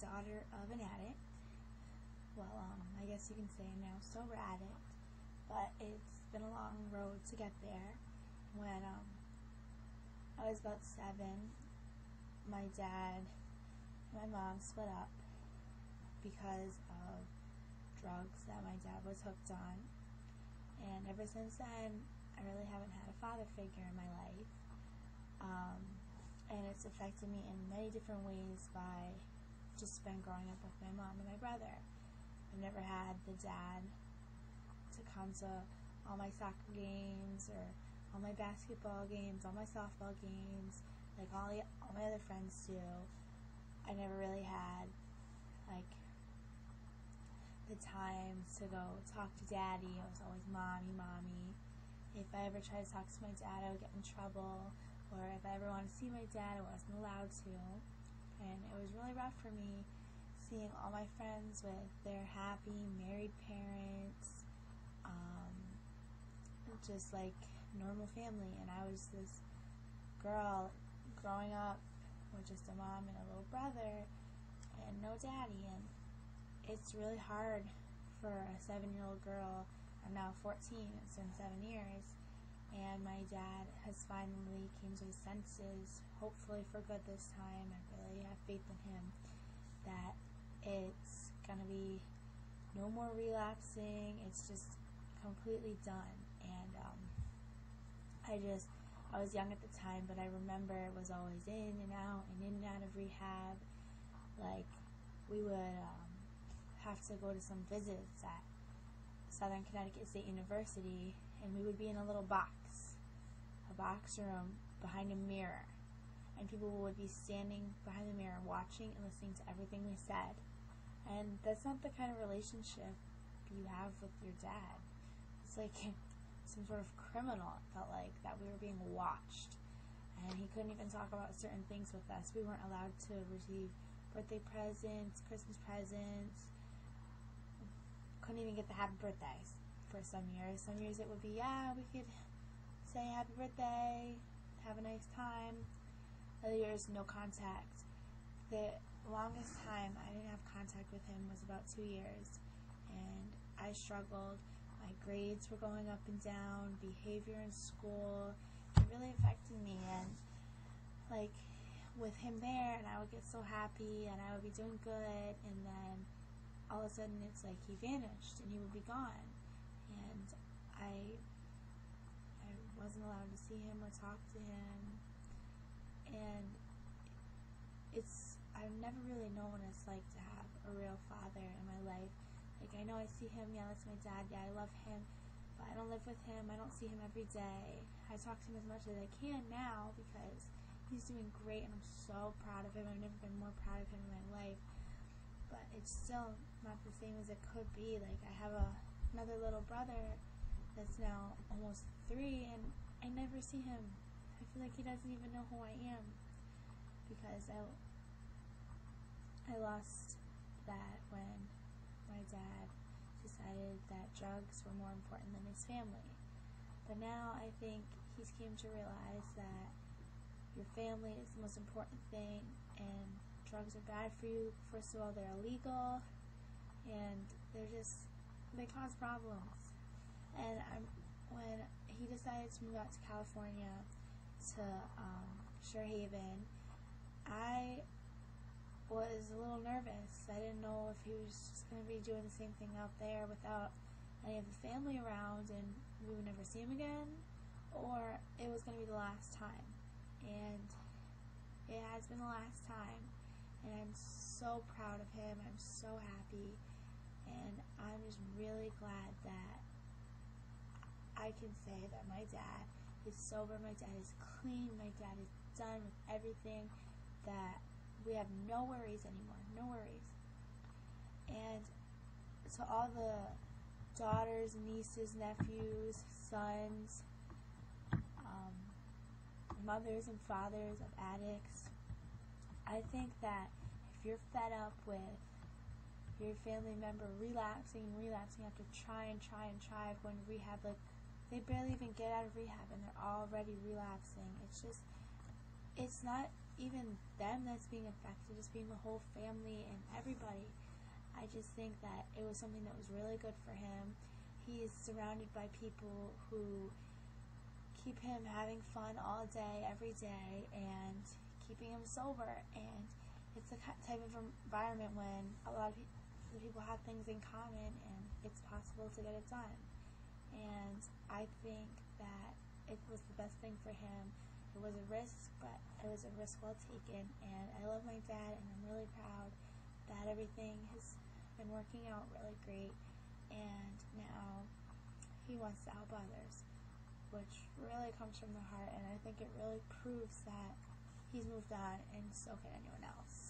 daughter of an addict. Well, I guess you can say I'm now sober addict, but it's been a long road to get there. When I was about 7, my dad and my mom split up because of drugs that my dad was hooked on, and ever since then I really haven't had a father figure in my life, and it's affected me in many different ways by just been growing up with my mom and my brother. I've never had the dad to come to all my soccer games or all my basketball games, all my softball games, like all my other friends do. I never really had the time to go talk to daddy. I was always mommy. If I ever tried to talk to my dad, I would get in trouble, or if I ever wanted to see my dad, I wasn't allowed to. And it was really rough for me seeing all my friends with their happy married parents, just like normal family, and I was this girl growing up with just a mom and a little brother and no daddy. And it's really hard for a 7-year-old girl. I'm now 14. It's been 7 years, and my dad has finally came to his senses, hopefully for good this time. I really have faith in him that it's gonna be no more relapsing. It's just completely done. And I was young at the time, but I remember it was always in and out of rehab. Like, we would have to go to some visits at Southern Connecticut State University, and we would be in a little box room behind a mirror, and people would be standing behind the mirror watching and listening to everything we said. And that's not the kind of relationship you have with your dad. It's like some sort of criminal. It felt like that we were being watched, and he couldn't even talk about certain things with us. We weren't allowed to receive birthday presents, Christmas presents. Couldn't even get the happy birthdays for some years. Some years it would be, we could say happy birthday, have a nice time. Other years, no contact. The longest time I didn't have contact with him was about 2 years, and I struggled. My grades were going up and down, behavior in school, it really affected me. And with him there, and I would get so happy and I would be doing good, and then all of a sudden it's like he vanished and he would be gone, and I wasn't allowed to see him or talk to him. And I've never really known what it's like to have a real father in my life. I know I see him, that's my dad, I love him, but I don't live with him, I don't see him every day. I talk to him as much as I can now because he's doing great and I'm so proud of him. I've never been more proud of him in my life, but it's still not the same as it could be. I have another little brother that's now almost 3, and I never see him. I feel like he doesn't even know who I am, because I lost that when my dad decided that drugs were more important than his family. But now I think he's came to realize that your family is the most important thing, and drugs are bad for you. First of all, they're illegal, and they cause problems. And when he decided to move out to California, to Shore Haven, I was a little nervous. I didn't know if he was just going to be doing the same thing out there without any of the family around and we would never see him again, or it was going to be the last time. And it has been the last time, and I'm so proud of him. I'm so happy, and I'm just really glad that I can say that my dad is sober, my dad is clean, my dad is done with everything, that we have no worries anymore, no worries. And to all the daughters, nieces, nephews, sons, mothers and fathers of addicts, I think that if you're fed up with your family member relapsing after trying, going to rehab, they barely even get out of rehab and they're already relapsing. It's not even them that's being affected, just being the whole family and everybody. I just think that it was something that was really good for him. He is surrounded by people who keep him having fun all day, every day, and keeping him sober. And it's the type of environment when a lot of people have things in common and it's possible to get it done. And I think that it was the best thing for him. It was a risk, but it was a risk well taken. And I love my dad, and I'm really proud that everything has been working out really great. And now he wants to help others, which really comes from the heart. And I think it really proves that he's moved on, and so can anyone else.